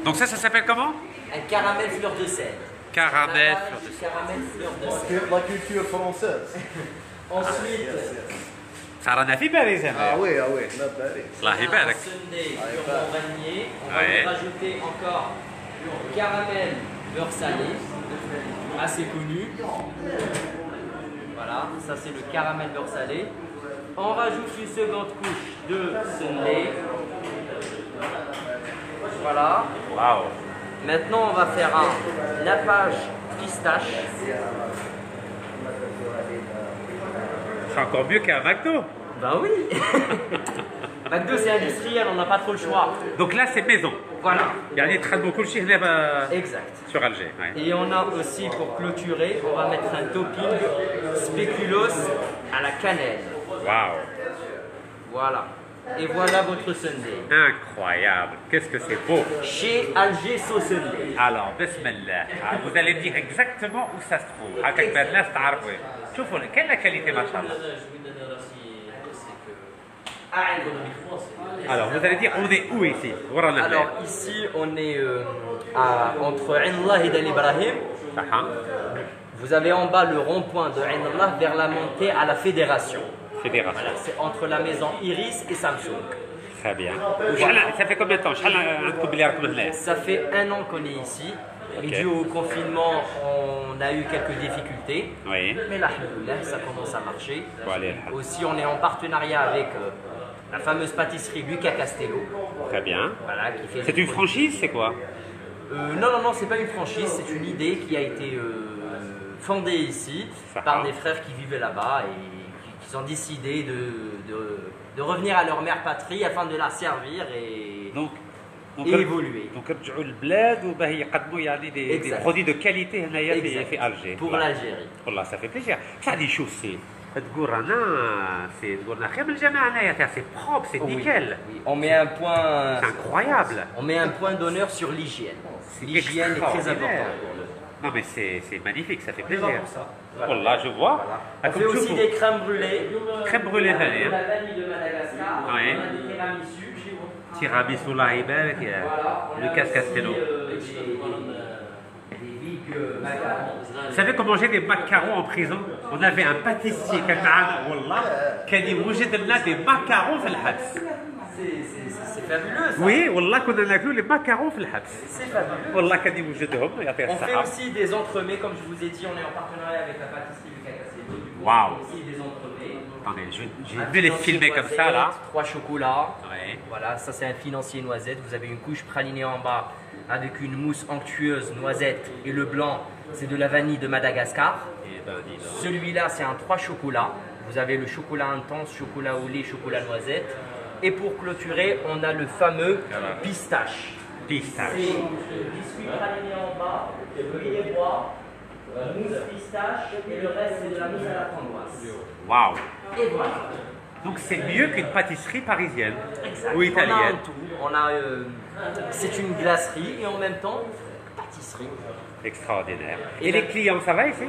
Donc ça s'appelle comment? Un caramel fleur de sel. Caramel fleur de sel. Caramel fleur de sel. La culture française. Ensuite, صار في باريس Ah هنا. oui, ah oui, not bad. الله un يبارك. sundae purement vanillé. On va Ouais. y rajouter encore caramel beurre salé, assez connu. Voilà, ça c'est le caramel beurre salé. On rajoute une seconde couche de sundae. Voilà. Waouh. Maintenant, on va faire un nappage pistache. C'est encore mieux qu'un McDo. Ben oui. McDo c'est industriel, on n'a pas trop le choix. Donc là c'est maison. Voilà. يعني تخدموا كل شيء هنا Exact. sur Alger. Ouais. Et on a aussi pour clôturer, on va mettre un topping spéculoos à la cannelle. Waouh. Voilà. Et voilà votre sundae. Incroyable. Qu'est-ce que c'est beau. Chez Alger Sauce Sundae. Alors, bismillah. Vous allez me dire exactement où ça se trouve. هكاك بان الناس تعرفوا. شوفوا quelle la qualité ما شاء الله. Alors, vous allez dire on est où ici? ورانا Alors ici on est entre Ain Allah et Dal Ibrahim. صح. Vous avez en bas le rond-point de Ain Allah vers la montée à la Fédération. Fédération. Voilà, c'est entre la maison Iris et Samsung. Très bien. وشحال- ça fait combien de temps شحال عندكم بلي راكم هنا؟ Ça fait un an qu'on est ici. Et Ok. dû au confinement, on a eu quelques difficultés. Oui. Mais là, ça commence à marcher. Bon, allez, alhamdoulilah. Aussi, on est en partenariat avec la fameuse pâtisserie Lucas Castello. Très bien. Voilà, qui fait C'est une franchise, c'est quoi? Non, non, non, c'est pas une franchise, c'est une idée qui a été fondée ici Ça par va. des frères qui vivaient là-bas et qui ont décidé de revenir à leur mère patrie afin de la servir Donc, et évoluer. Donc رجعوا للبلاد وباه يقدموا يعني des Exact. produits de qualité هنايا Exact. في Alger. Pour l'Algérie. والله ça fait plaisir. Ça شوف سي تقول رانا سي تقول لنا خير من الجماعه هنايا سي بروب سي Oui, نيكل. oui. On met un point. C'est incroyable. On met un point d'honneur sur l'hygiène. C'est L'hygiène est très extraordinaire. importante pour nous. Non mais c'est magnifique, ça fait On est là plaisir. pour ça. Voilà. والله je vois. Voilà. Ah, On comme fait tu aussi vois. des crèmes brûlées. Crème brûlée هنايا. La vanille de Madagascar. Ouais. On a des tiramisu chez vous. Tiramisu الله يبارك يا Voilà. On a Lucas aussi, Castello. des big macarons. Vous savez comment j'ai des macarons en prison? On avait un pâtissier كان معنا والله كان يوجد لنا des macarons في الحبس. C'est fabuleux ça. Oui والله كنا ناكلوا les macarons في الحبس. C'est fabuleux. والله كان يوجدهم يعطيه On fait الصحة. aussi des entremets, comme je vous ai dit, on est en partenariat avec la pâtisserie Lucas Castello. Du coup, Waouh. On fait aussi des entremets. Attendez, j'ai Un vu les financier filmer comme ça là. noisette, 3 chocolats. Ouais. Voilà, ça c'est un financier noisette. Vous avez une couche pralinée en bas avec une mousse onctueuse noisette et le blanc c'est de la vanille de Madagascar. Eh ben, dis donc. Celui-là c'est un 3 chocolats. Vous avez le chocolat intense, chocolat au lait, chocolat noisette. Et pour clôturer, on a le fameux pistache. Pistache. C'est biscuit praliné en bas, fruits des bois, mousse pistache et le reste c'est de la mousse à la framboise. Waouh. Et voilà. Donc c'est mieux qu'une pâtisserie parisienne Exact. ou On a italienne. un tout. On a, c'est une glacerie et en même temps pâtisserie. Extraordinaire. Et Et les la- clients, ça va ici?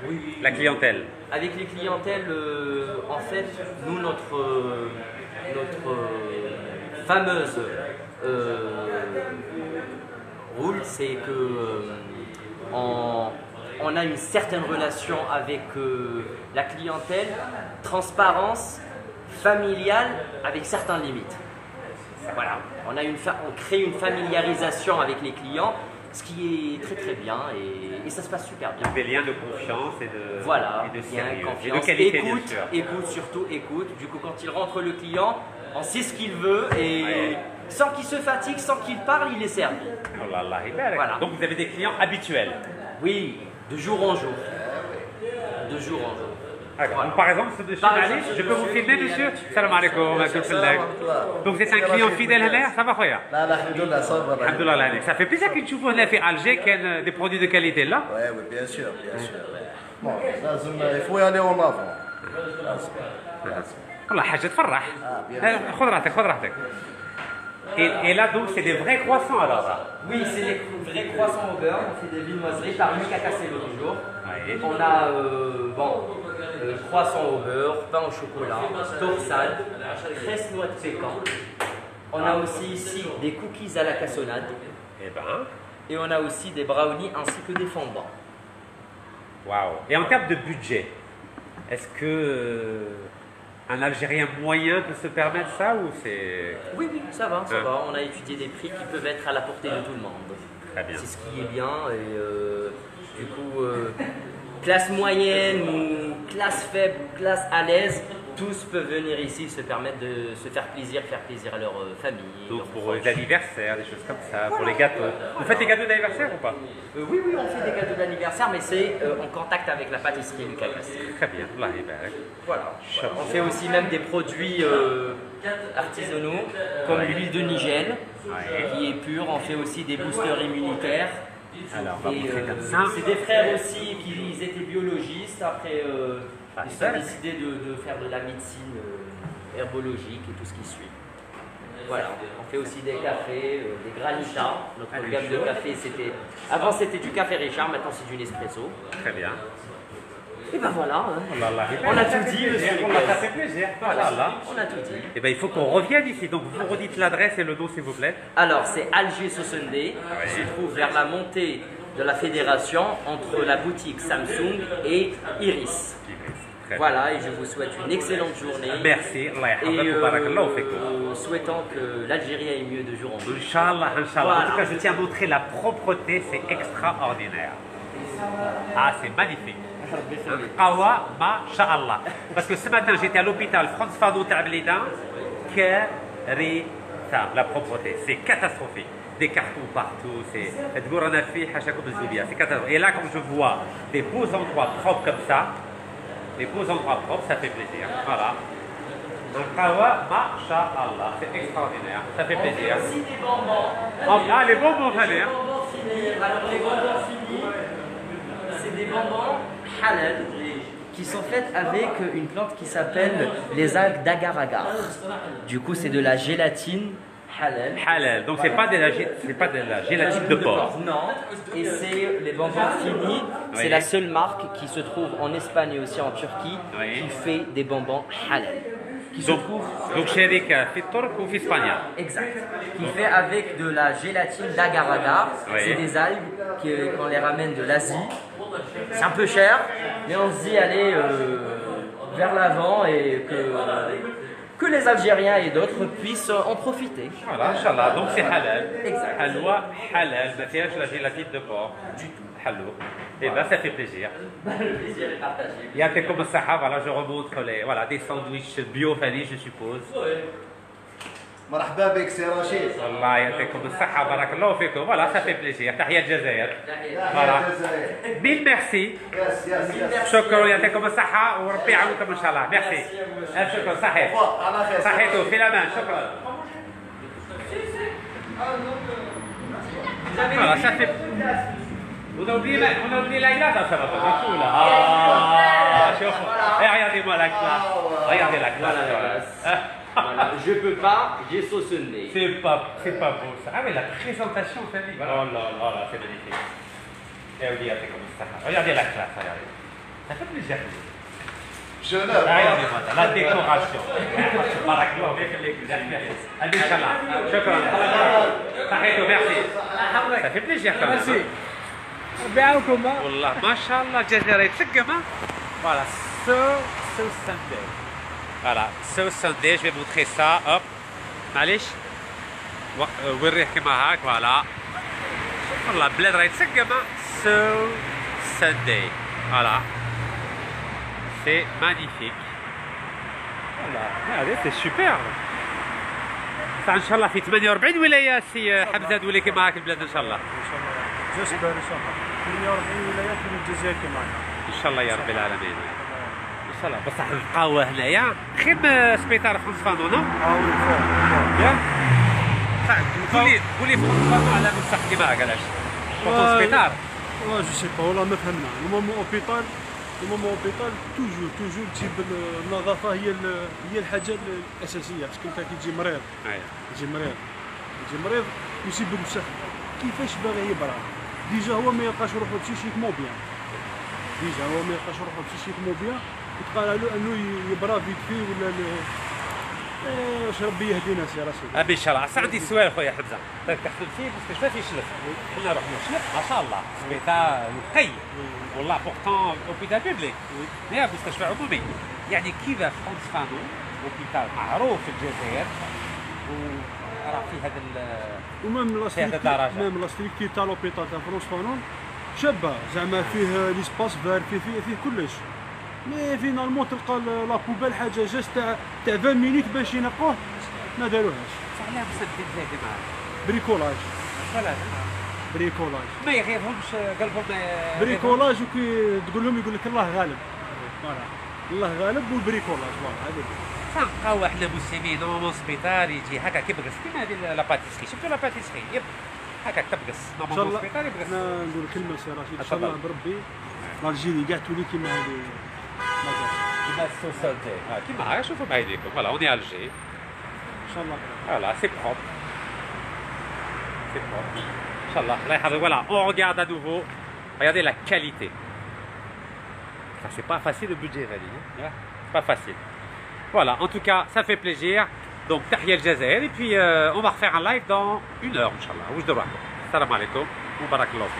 Oui. La clientèle. Avec les clientèles, en fait, nous notre fameuse rôle, c'est que on a une certaine relation avec la clientèle, transparence, familiale, avec certaines limites. Voilà, on crée une familiarisation avec les clients, ce qui est très très bien et ça se passe super bien. Des liens de confiance et de, Voilà, et de bien, sérieux. Et confiance, de qualité, bien écoute, sûr. écoute, surtout écoute. Du coup, quand il rentre le client, on sait ce qu'il veut et Ouais. sans qu'il se fatigue, sans qu'il parle, il est servi. Allah, Allah يبارك. Voilà. Donc vous avez des clients habituels. Oui, de jour en jour. De jour en jour. D'accord. Voilà. Donc, par exemple, ce monsieur Par Ali, exemple, je peux vous monsieur filmer, qui est monsieur? habitué. Salam alaikum, Salam alaikum. Donc vous êtes un client fidèle هنا? Ça va خويا? لا لا الحمد لله صبر. الحمد لله عليك. Ça fait plaisir que تشوفوا هنا في Alger كان des produits de qualité là. Ouais, oui, bien sûr, bien sûr. Bon, لازم il faut y aller en avant. والله حاجة تفرح. bien خذ راحتك خذ راحتك. Et là donc c'est des vrais croissants alors là. Oui, c'est les vrais croissants au beurre. On fait des viennoiseries par Lucas Castello toujours. Ouais. On a croissant au beurre, pain au chocolat, torsade, 13 noix de pécan. On a aussi ici des cookies à la cassonade. Eh ben, Et on a aussi des brownies ainsi que des fondants. waouh. Et en termes de budget, est-ce que un Algérien moyen peut se permettre ça ou c'est... Oui, oui, ça va, ça Hein. va. On a étudié des prix qui peuvent être à la portée de tout le monde. Très bien. C'est ce qui est bien. Et du coup, classe moyenne ou classe faible ou classe à l'aise, tous peuvent venir ici se permettre de se faire plaisir à leur famille. Donc leurs pour proches. les anniversaires, des choses comme ça, pour les gâteaux. Vous faites des gâteaux d'anniversaire ou pas? Oui, oui, on fait des gâteaux d'anniversaire, mais c'est en contact avec la pâtisserie du Cagas. Très bien, Allah yabarak. Voilà. On fait aussi même des produits artisanaux, comme l'huile de Nigel, Ouais. qui est pure. On fait aussi des boosters immunitaires. Alors, on va Et, montrer comme ça. c'est des frères aussi qui ils étaient biologistes. Après, ils ça, ont décidé de faire de la médecine herbologique et tout ce qui suit. Voilà, on fait aussi des cafés, des granitas. Notre gamme de café, avant c'était du café Richard, maintenant c'est du Nespresso. Très bien. Et ben voilà, hein. Allah On a tout dit, monsieur Allah, ça Lucas. fait plaisir. Voilà. On a tout dit. Eh bien, il faut qu'on revienne ici. Donc, vous redites l'adresse et le nom, s'il vous plaît. Alors, c'est Alger Sosundé, qui se trouve vers la montée de la fédération entre la boutique Samsung et Iris. Très bien. Voilà, et je vous souhaite une excellente journée. Merci. Allah Et yahfazak wa barakallahu fikum. souhaitant que l'Algérie aille mieux de jour en jour. Inch'Allah, Inch'Allah. Voilà. En tout cas, je tiens à montrer la propreté, c'est extraordinaire. Ah, c'est magnifique. Qawa, masha'Allah. Parce que ce matin, j'étais à l'hôpital Franz Fanon Tablida, Karita, la propreté, c'est catastrophique. Des cartons partout, c'est c'est catastrophique. Et là, quand je vois des beaux endroits propres comme ça, des beaux endroits propres, ça fait plaisir. Voilà. Un qawa, masha'Allah, c'est extraordinaire, ça fait plaisir. Aussi des bonbons. Ah, les bonbons, Les allez, hein. bonbons finis. Alors, les bonbons finis, c'est des bonbons halal qui sont faits avec une plante qui s'appelle les algues d'agar-agar. Du coup, c'est de la gélatine halal. Halal, donc c'est pas de la gélatine de porc. Non, et c'est les bonbons finis. C'est Oui. la seule marque qui se trouve en Espagne et aussi en Turquie Oui. qui fait des bonbons halal. Qui se Donc, trouve donc Sherika, في الترك وفي اسبانيا. exact. Qui fait avec de la gélatine d'agar-agar. Oui. C'est des algues qu'on les ramène de l'Asie. C'est un peu cher, mais on se dit allez vers l'avant et que les Algériens et d'autres puissent en profiter. Voilà, Inch'Allah, donc c'est halal. Exact. Halwa halal, ما فيهاش la gélatine de porc. Du tout. Hallo. Et ben ça fait plaisir. Le plaisir est partagé. يعطيكم الصحة, voilà, je remontre des sandwichs bio Fanny, je suppose. مرحبا بك سي رشيد. الله يعطيكم الصحة, بارك الله فيكم. Voilà, ça fait plaisir. تحية الجزائر. Voilà. Mille merci. يس يس يس. شكرا, يعطيكم الصحة وربي يعاونكم إن شاء الله. Merci. ألف شكرا, صحيح. على خير. صحيتو في الأمان, شكرا. Voilà, ça fait... On a oublié la glace, ça va pas du tout là. Ah, regardez-moi la classe. Regardez la classe. Voilà, je peux pas, j'ai saucé. C'est pas beau ça. Ah mais la présentation, Fanny. Oh là là, c'est magnifique. Et regardez comme ça. Regardez la classe, regardez. Ça fait plaisir. جناب. Regardez-moi ça, la décoration. Barakallah, allez, Inch'Allah. Shukran. Sahito, merci. Ça fait plaisir quand même. Merci. بيعاوكم Wallah, mashallah, Jazairite Segama. Voilà, so Sunday. Voilà, so Sunday, je vais montrer ça. Hop, معليش وريه كما هاك. Voilà. والله بلاد راهي تسقمة. So Sunday. Voilà. C'est magnifique. Voilà, regardez, c'est super. Ça, ان شاء الله في 48 ولاية سي حمزة تولي كما هاك البلاد ان شاء الله. جسبر ان شاء الله 48 ولايات من الجزائر كما ان شاء الله يا رب العالمين. ان شاء الله بصح القهوه هنايا خير من سبيطار فرانس فانو نو؟ ياك؟ قولي فرانس فانو على نسخ كيما هكا علاش؟ بورتون سبيطار. والله جو سي با والله ما فهمنا المهم اوبيتال توجور تجيب النظافه هي الحاجه الاساسيه باسكو انت كي تجي مريض يجي مريض يسيبك بصح كيفاش باغي يبرا ديجا هو ما يلقاش روحو بسيشيكمون بيان وتقال له انه يبرا فيت في واش ربي يهدينا سي راسي. ان شاء الله. عسى عندي سؤال خويا حمزه، تحسن فيه مستشفى في شلف، كنا رحنا شلف ما شاء الله، سبيطار نقي والله بورتون اوبيتال بيبليك، هي مستشفى عمومي، يعني كيف فرانس فانو اوبيتال معروف في الجزائر وراه في هذا وميم لاستريكتي تاع لوبيتال تاع فرانس فانون شابه، زعما فيه ليسباس فار، فيه كلش، مي فينالمون تلقى لا بوبال حاجه جاست تاع 20 مينوت باش ينقوه ما داروهاش. صح لا مسدين زايد معاه بريكولاج. فوالا بريكولاج ما يغيرهمش قلبهم بريكولاج، وكي تقول لهم يقول لك الله غالب. فوالا الله غالب والبريكولاج فوالا هذا. تلقاو احنا مسلمين نورمالمون سبيطار يجي هكا كيبغس كيما هذه لا باتيسري، شفتوا لا باتيسري هكا تبغس نورمالمون سبيطار يبغس. انا نقول كلمه سي رشيد ان شاء الله بربي الجيري كاع تولي كيما هذه كيما السوسيتي كيما شوفوا بعينيكم. فوالا اوني الجي ان شاء الله. Voilà, c'est propre. C'est propre. Inch'Allah. Là, voilà, on regarde à nouveau. Regardez la qualité. Ça, c'est pas facile le budget, Rally. C'est pas facile. Voilà, en tout cas, ça fait plaisir. Donc, Tahia al-Jazair. Et puis, on va refaire un live dans 1 heure, Inch'Allah. Salam alaikum. Wa barakallahu.